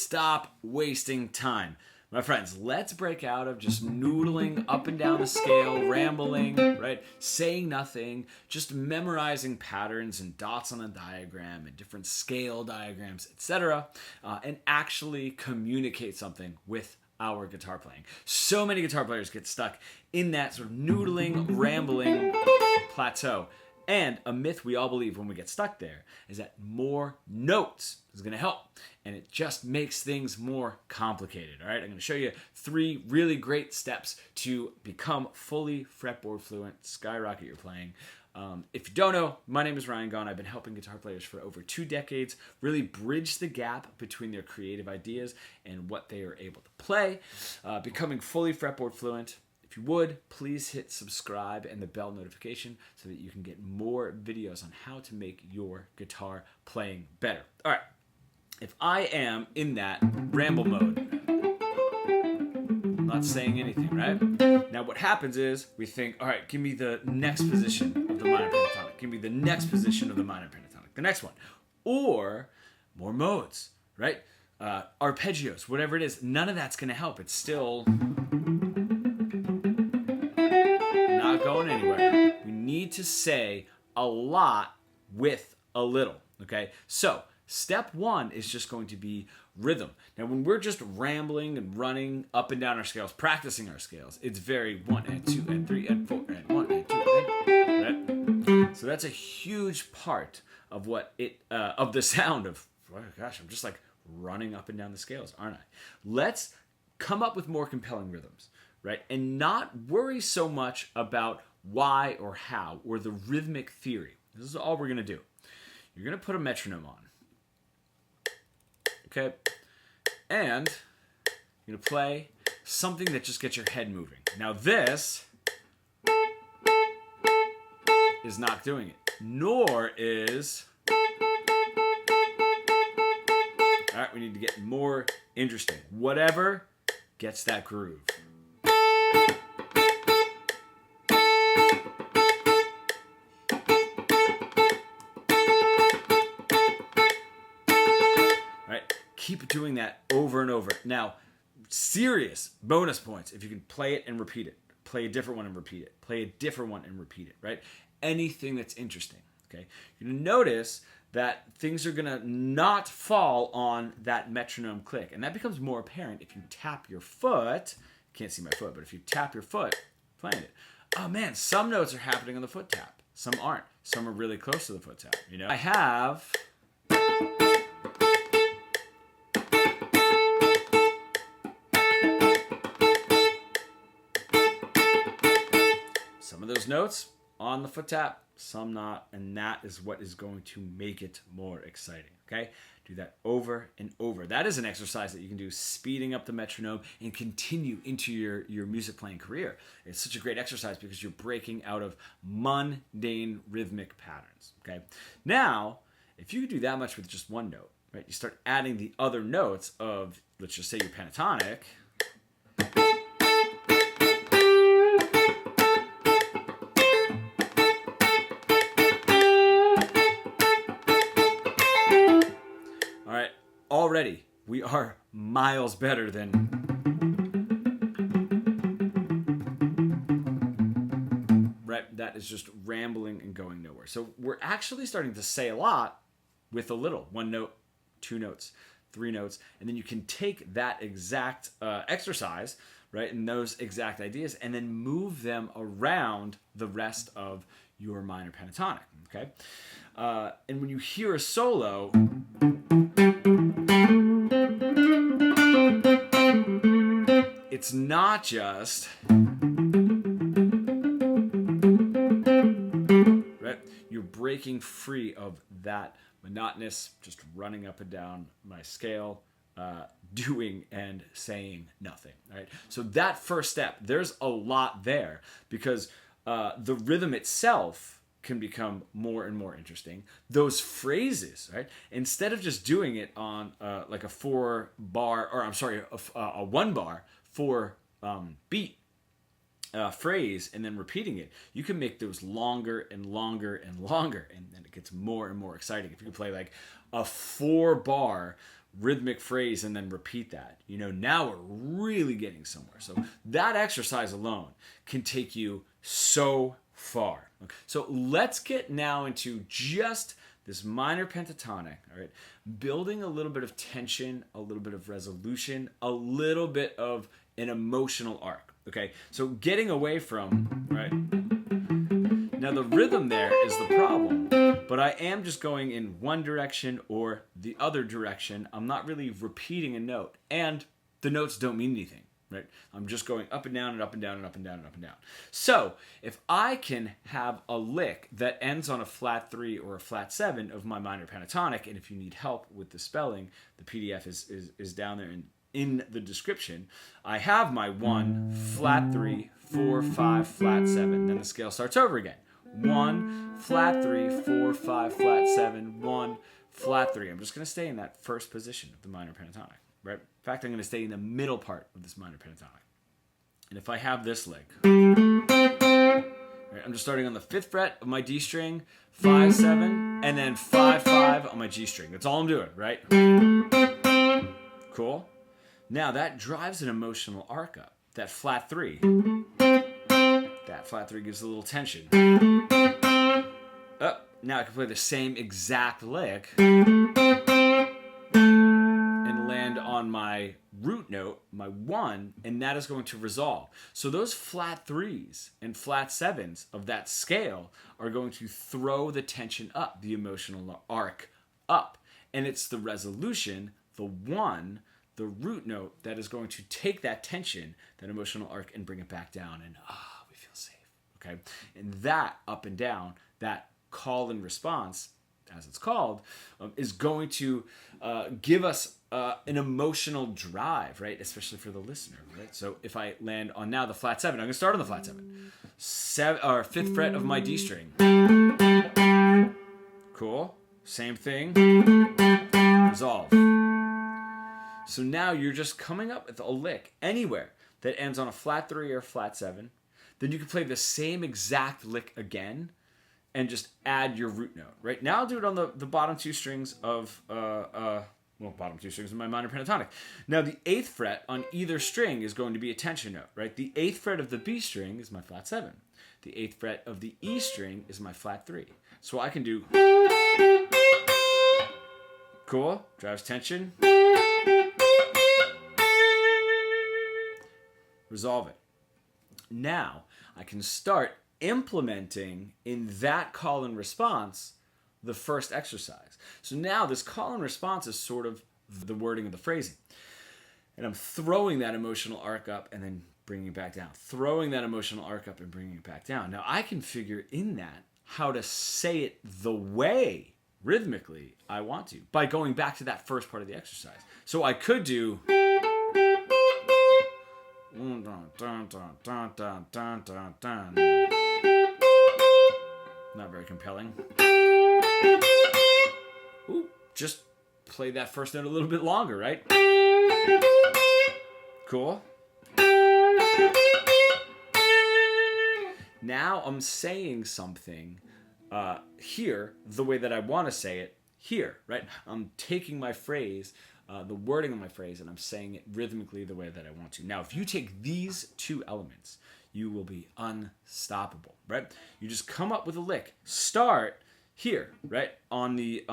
Stop wasting time. My friends, let's break out of just noodling up and down the scale, rambling, right? Saying nothing, just memorizing patterns and dots on a diagram and different scale diagrams, etc., and actually communicate something with our guitar playing. So many guitar players get stuck in that sort of noodling, rambling plateau. And a myth we all believe when we get stuck there is that more notes is going to help. And it just makes things more complicated. All right, I'm going to show you 3 really great steps to become fully fretboard fluent, skyrocket your playing. If you don't know, my name is Ryan Gaughan. I've been helping guitar players for over 2 decades, really bridge the gap between their creative ideas and what they are able to play, becoming fully fretboard fluent. If you would, please hit subscribe and the bell notification so that you can get more videos on how to make your guitar playing better. All right, if I am in that ramble mode, I'm not saying anything, right? Now what happens is we think, all right, give me the next position of the minor pentatonic. Give me the next position of the minor pentatonic. The next one. Or more modes, right? Arpeggios, whatever it is. None of that's going to help. It's still not going anywhere. We need to say a lot with a little, okay? So step 1 is just going to be rhythm. Now, when we're just rambling and running up and down our scales, practicing our scales, it's very 1 and 2 and 3 and 4 and 1 and 2 and, right? So that's a huge part of what of the sound of, oh gosh, I'm just like running up and down the scales, aren't I? Let's come up with more compelling rhythms, right? And not worry so much about why or how or the rhythmic theory. This is all we're going to do. You're going to put a metronome on. Okay? And you're going to play something that just gets your head moving. Now this is not doing it. Nor is... All right, we need to get more interesting. Whatever gets that groove. Keep doing that over and over. Now, serious bonus points if you can play it and repeat it. Play a different one and repeat it. Play a different one and repeat it, right? Anything that's interesting, okay? You're going to notice that things are going to not fall on that metronome click. And that becomes more apparent if you tap your foot. You can't see my foot, but if you tap your foot playing it. Oh man, some notes are happening on the foot tap. Some aren't. Some are really close to the foot tap, you know? I have... some of those notes on the foot tap, some not, and that is what is going to make it more exciting, okay? Do that over and over. That is an exercise that you can do speeding up the metronome and continue into your music playing career. It's such a great exercise because you're breaking out of mundane rhythmic patterns, okay? Now, if you do that much with just one note, right, you start adding the other notes of, let's just say your pentatonic, already, we are miles better than right. That is just rambling and going nowhere. So we're actually starting to say a lot with a little. 1 note, 2 notes, 3 notes, and then you can take that exact exercise, right, and those exact ideas, and then move them around the rest of your minor pentatonic. Okay, and when you hear a solo. It's not just, right? You're breaking free of that monotonous, just running up and down my scale, doing and saying nothing, right? So that first step, there's a lot there because the rhythm itself can become more and more interesting. Those phrases, right? Instead of just doing it on like a 4-bar, or I'm sorry, a 1-bar 4 beat phrase and then repeating it, you can make those longer and longer and longer, and then it gets more and more exciting. If you can play like a 4-bar rhythmic phrase and then repeat that. Now we're really getting somewhere. So that exercise alone can take you so far. Okay. So let's get now into just this minor pentatonic, all right? Building a little bit of tension, a little bit of resolution, a little bit of an emotional arc, okay? So getting away from, right? Now the rhythm there is the problem, but I am just going in one direction or the other direction. I'm not really repeating a note, and the notes don't mean anything, right? I'm just going up and down and up and down and up and down and up and down. So if I can have a lick that ends on a flat 3 or a flat 7 of my minor pentatonic, and if you need help with the spelling, the PDF is down there in the description. I have my 1, flat 3, 4, 5, flat 7. Then the scale starts over again. 1, flat 3, 4, 5, flat 7, 1, flat 3. I'm just going to stay in that first position of the minor pentatonic, right? In fact, I'm going to stay in the middle part of this minor pentatonic. And if I have this lick, right, I'm just starting on the 5th fret of my D string, 5, 7, and then 5, 5 on my G string. That's all I'm doing, right? Cool. Now that drives an emotional arc up. That flat 3. That flat 3 gives a little tension. Now I can play the same exact lick and land on my root note, my 1, and that is going to resolve. So those flat 3s and flat 7s of that scale are going to throw the tension up, the emotional arc up. And it's the resolution, the 1, the root note, that is going to take that tension, that emotional arc, and bring it back down, and we feel safe. Okay? And that up and down, that call and response, as it's called, is going to give us an emotional drive, right? Especially for the listener, right? So if I land on now the flat 7, I'm going to start on the flat 7. 5th fret of my D string. Cool. Same thing. Resolve. So now you're just coming up with a lick anywhere that ends on a flat 3 or flat 7. Then you can play the same exact lick again and just add your root note, right? Now I'll do it on the bottom 2 strings of, bottom 2 strings of my minor pentatonic. Now the 8th fret on either string is going to be a tension note, right? The 8th fret of the B string is my flat 7. The 8th fret of the E string is my flat 3. So I can do, cool, drives tension, resolve it. Now I can start implementing in that call and response the first exercise. So now this call and response is sort of the wording of the phrasing. And I'm throwing that emotional arc up and then bringing it back down. Throwing that emotional arc up and bringing it back down. Now I can figure in that how to say it the way rhythmically I want to by going back to that first part of the exercise. So I could do not very compelling. Ooh, just play that first note a little bit longer, right? Cool. Now I'm saying something here the way that I want to say it here, right? I'm taking my phrase, the wording of my phrase, and I'm saying it rhythmically the way that I want to. Now, if you take these 2 elements, you will be unstoppable, right? You just come up with a lick. Start here, right? On the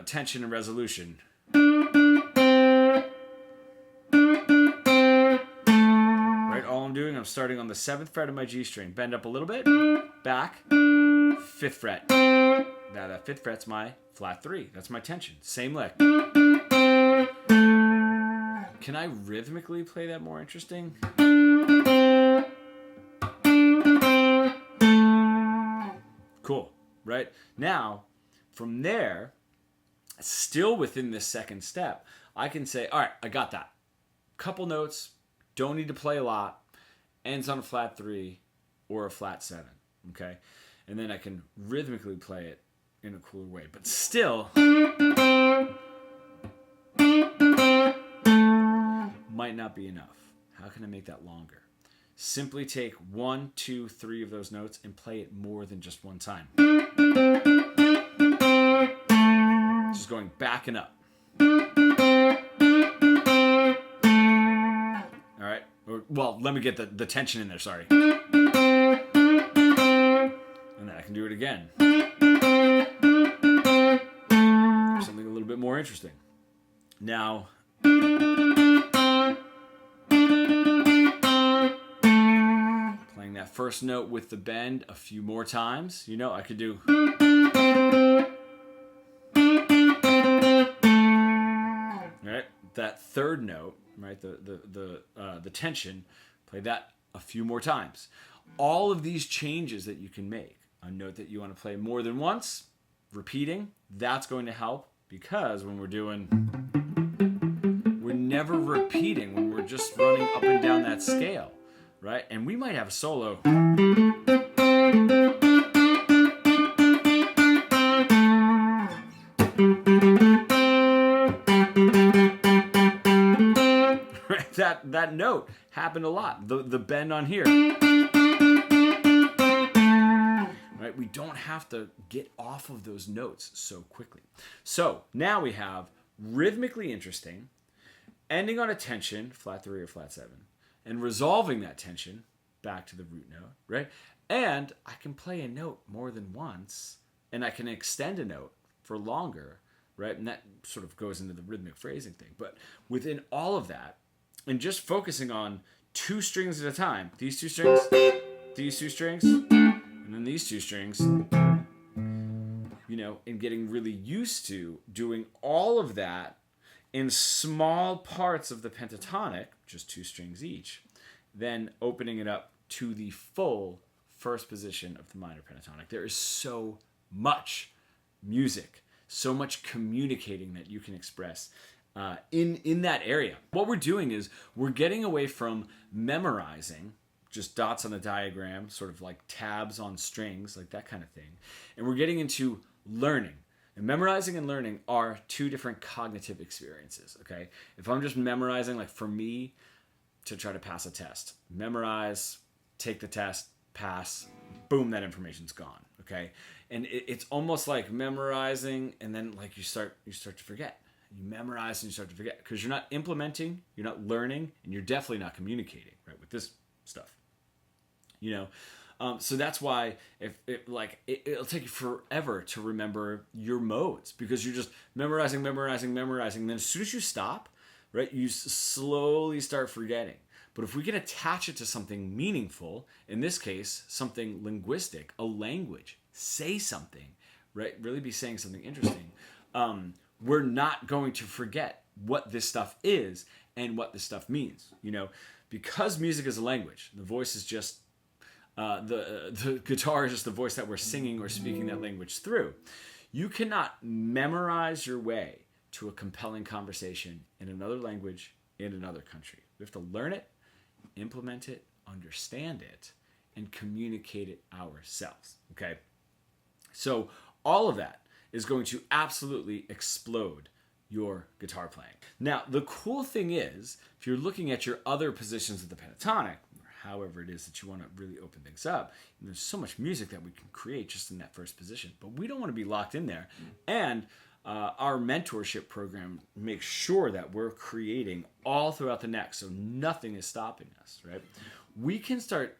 tension and resolution. Right, all I'm doing, I'm starting on the 7th fret of my G string. Bend up a little bit, back, 5th fret. Now that 5th fret's my flat 3. That's my tension. Same lick. Can I rhythmically play that more interesting? Cool, right? Now, from there, still within this second step, I can say, all right, I got that. Couple notes, don't need to play a lot, ends on a flat 3 or a flat 7, okay? And then I can rhythmically play it in a cooler way. But still, might not be enough. How can I make that longer? Simply take 1, 2, 3 of those notes and play it more than just one time. Just going back and up. well, let me get the tension in there, sorry. And then I can do it again. Something a little bit more interesting. Now, playing that first note with the bend a few more times. You know, I could do... Right? That third note, right? The tension, play that a few more times. All of these changes that you can make, a note that you want to play more than once, repeating, that's going to help, because when we're never repeating, when we're just running up and down that scale, right? And we might have a solo. Right? That note happened a lot. The bend on here. Right? We don't have to get off of those notes so quickly. So now we have rhythmically interesting, ending on a tension, flat 3 or flat 7, and resolving that tension back to the root note, right? And I can play a note more than once, and I can extend a note for longer, right? And that sort of goes into the rhythmic phrasing thing. But within all of that, and just focusing on 2 strings at a time, these 2 strings, these 2 strings, and then these 2 strings, you know, and getting really used to doing all of that in small parts of the pentatonic, just 2 strings each, then opening it up to the full first position of the minor pentatonic. There is so much music, so much communicating that you can express in that area. What we're doing is we're getting away from memorizing, just dots on a diagram, sort of like tabs on strings, like that kind of thing, and we're getting into learning. And memorizing and learning are 2 different cognitive experiences, okay? If I'm just memorizing, like for me, to try to pass a test, memorize, take the test, pass, boom, that information's gone, okay? And it's almost like memorizing, and then like you start to forget. You memorize and you start to forget, because you're not implementing, you're not learning, and you're definitely not communicating, right, with this stuff, you know? So that's why it'll take you forever to remember your modes, because you're just memorizing. And then as soon as you stop, right, you slowly start forgetting. But if we can attach it to something meaningful, in this case, something linguistic, a language, say something, right, really be saying something interesting, we're not going to forget what this stuff is and what this stuff means, you know, because music is a language. The voice is just the guitar is just the voice that we're singing or speaking that language through. You cannot memorize your way to a compelling conversation in another language in another country. We have to learn it, implement it, understand it, and communicate it ourselves, okay? So all of that is going to absolutely explode your guitar playing. Now, the cool thing is, if you're looking at your other positions of the pentatonic, however it is that you want to really open things up, and there's so much music that we can create just in that first position, but we don't want to be locked in there. And our mentorship program makes sure that we're creating all throughout the neck, so nothing is stopping us, right? We can start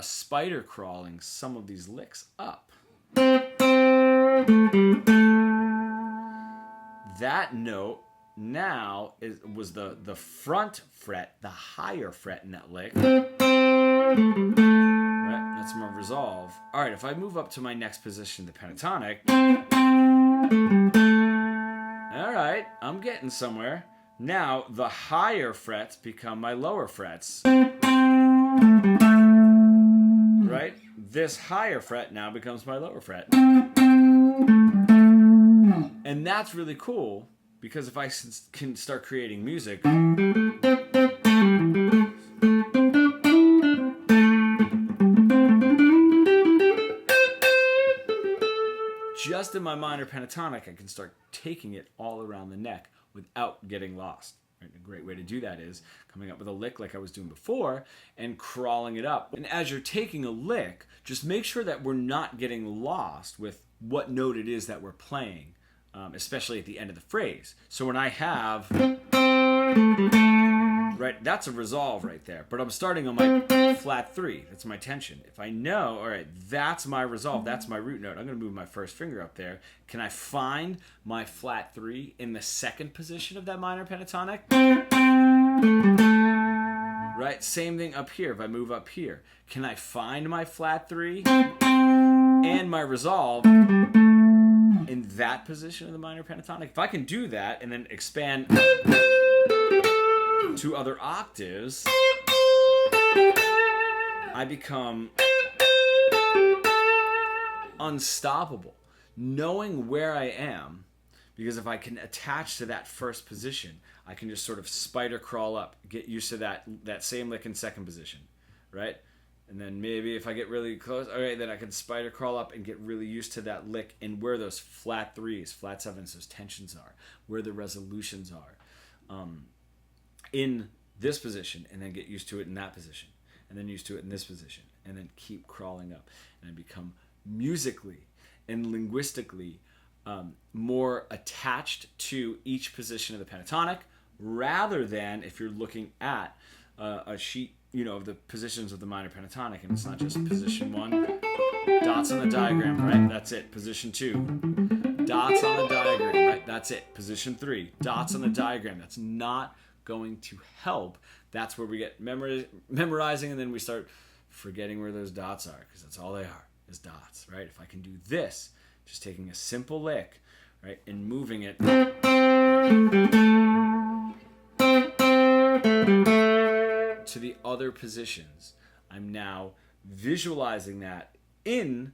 spider crawling some of these licks up. That note now was the front fret, the higher fret in that lick. Right, that's my resolve. All right, if I move up to my next position, the pentatonic. All right, I'm getting somewhere. Now the higher frets become my lower frets. Right? This higher fret now becomes my lower fret. And that's really cool, because if I can start creating music, just in my minor pentatonic, I can start taking it all around the neck without getting lost. Right? A great way to do that is coming up with a lick like I was doing before and crawling it up. And as you're taking a lick, just make sure that we're not getting lost with what note it is that we're playing, especially at the end of the phrase. So when I have, right, right? That's a resolve right there. But I'm starting on my flat 3. That's my tension. If I know, all right, that's my resolve. That's my root note. I'm going to move my first finger up there. Can I find my flat 3 in the second position of that minor pentatonic? Right? Same thing up here. If I move up here, can I find my flat 3 and my resolve in that position of the minor pentatonic? If I can do that and then expand to other octaves, I become unstoppable. Knowing where I am, because if I can attach to that first position, I can just sort of spider crawl up, get used to that same lick in second position, right? And then maybe if I get really close, okay, then I can spider crawl up and get really used to that lick and where those flat 3s, flat 7s, those tensions are, where the resolutions are in this position, and then get used to it in that position, and then used to it in this position, and then keep crawling up. And I become musically and linguistically more attached to each position of the pentatonic, rather than if you're looking at a sheet, of the positions of the minor pentatonic, and it's not just position 1, dots on the diagram, right? That's it. Position 2, dots on the diagram, right? That's it. Position 3, dots on the diagram. That's not going to help. That's where we get memorizing, and then we start forgetting where those dots are, because that's all they are, is dots, right? If I can do this, just taking a simple lick, right, and moving it to the other positions, I'm now visualizing that in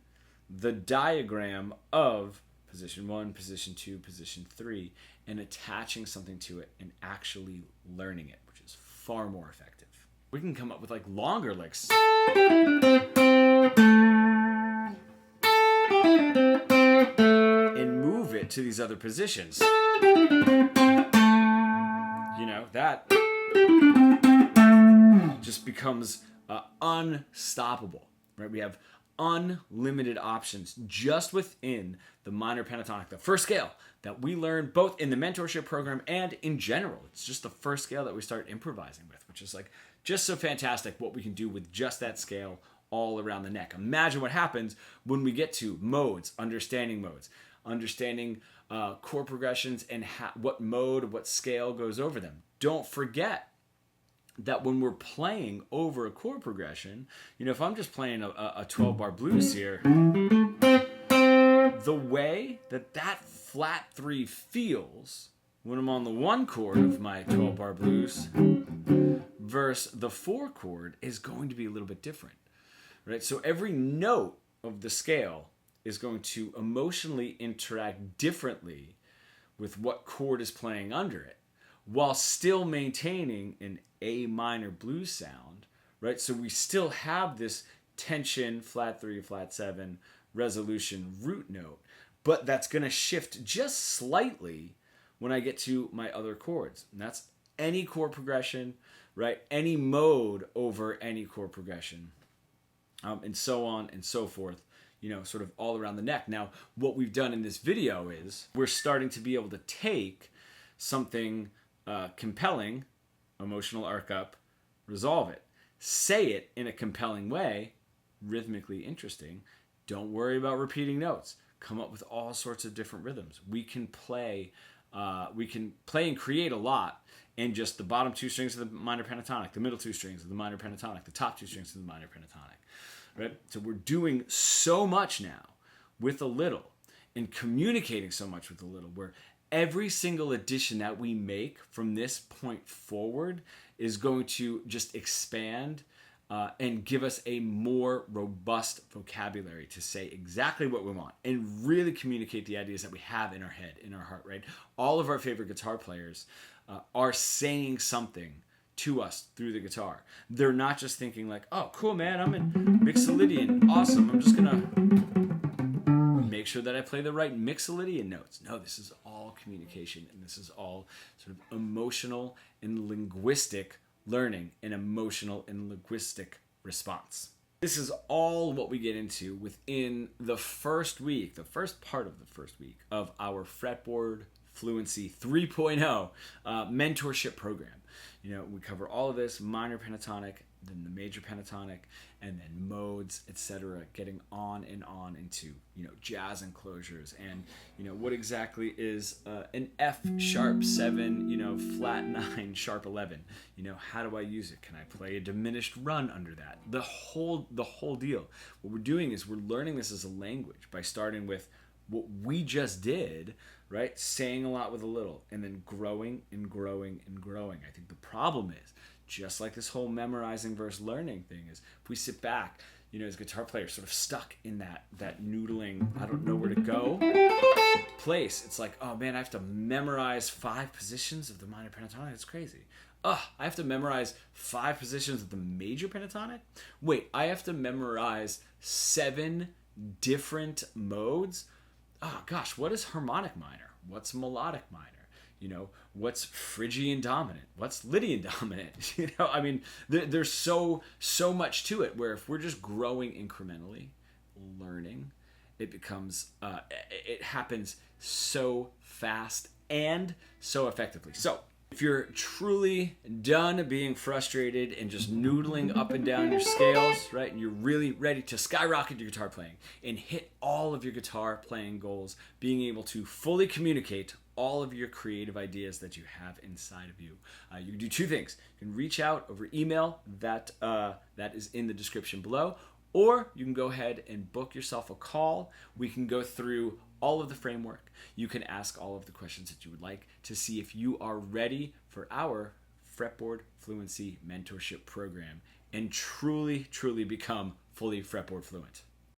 the diagram of position 1, position 2, position 3, and attaching something to it and actually learning it, which is far more effective. We can come up with like longer licks. And move it to these other positions. That just becomes unstoppable, right? We have unlimited options just within the minor pentatonic, the first scale that we learn both in the mentorship program and in general. It's just the first scale that we start improvising with, which is like just so fantastic what we can do with just that scale all around the neck. Imagine what happens when we get to modes, understanding chord progressions and what mode, what scale goes over them. Don't forget that when we're playing over a chord progression, if I'm just playing a 12-bar blues here, the way that flat 3 feels when I'm on the 1 chord of my 12-bar blues versus the 4 chord is going to be a little bit different, right? So every note of the scale is going to emotionally interact differently with what chord is playing under it, while still maintaining an A minor blues sound, right? So we still have this tension, flat 3, flat 7, resolution, root note, but that's going to shift just slightly when I get to my other chords. And that's any chord progression, right? Any mode over any chord progression, and so on and so forth, sort of all around the neck. Now, what we've done in this video is we're starting to be able to take something compelling, emotional arc up, resolve it, say it in a compelling way, rhythmically interesting. Don't worry about repeating notes. Come up with all sorts of different rhythms. We can play and create a lot in just the bottom 2 strings of the minor pentatonic, the middle 2 strings of the minor pentatonic, the top 2 strings of the minor pentatonic, right? So we're doing so much now with a little and communicating so much with a little, where every single addition that we make from this point forward is going to just expand and give us a more robust vocabulary to say exactly what we want and really communicate the ideas that we have in our head, in our heart, right? All of our favorite guitar players are saying something to us through the guitar. They're not just thinking like, oh, cool, man, I'm in Mixolydian. Awesome. I'm just going to make sure that I play the right Mixolydian notes. No, this is all communication, and this is all sort of emotional and linguistic learning, an emotional and linguistic response. This is all what we get into within the first week, the first part of the first week of our Fretboard Fluency 3.0 mentorship program. We cover all of this: minor pentatonic, then the major pentatonic, and then modes, etc., getting on and on into jazz enclosures, and what exactly is an F sharp 7, flat 9 sharp 11. How do I use it? Can I play a diminished run under that? The whole deal. What we're doing is we're learning this as a language by starting with what we just did, right? Saying a lot with a little, and then growing and growing and growing. I think the problem is, just like this whole memorizing versus learning thing, is if we sit back, as guitar players, sort of stuck in that noodling, I don't know where to go place. It's like, oh man, I have to memorize 5 positions of the minor pentatonic. It's crazy. I have to memorize 5 positions of the major pentatonic? Wait, I have to memorize 7 different modes? Oh gosh, what is harmonic minor? What's melodic minor? What's Phrygian dominant? What's Lydian dominant? I mean, there's so much to it, where if we're just growing incrementally, learning, it becomes, it happens so fast and so effectively. So if you're truly done being frustrated and just noodling up and down your scales, right, and you're really ready to skyrocket your guitar playing and hit all of your guitar playing goals, being able to fully communicate all of your creative ideas that you have inside of you, you can do 2 things. You can reach out over email, that is in the description below, or you can go ahead and book yourself a call. We can go through all of the framework. You can ask all of the questions that you would like to see if you are ready for our Fretboard Fluency Mentorship Program and truly become fully fretboard fluent.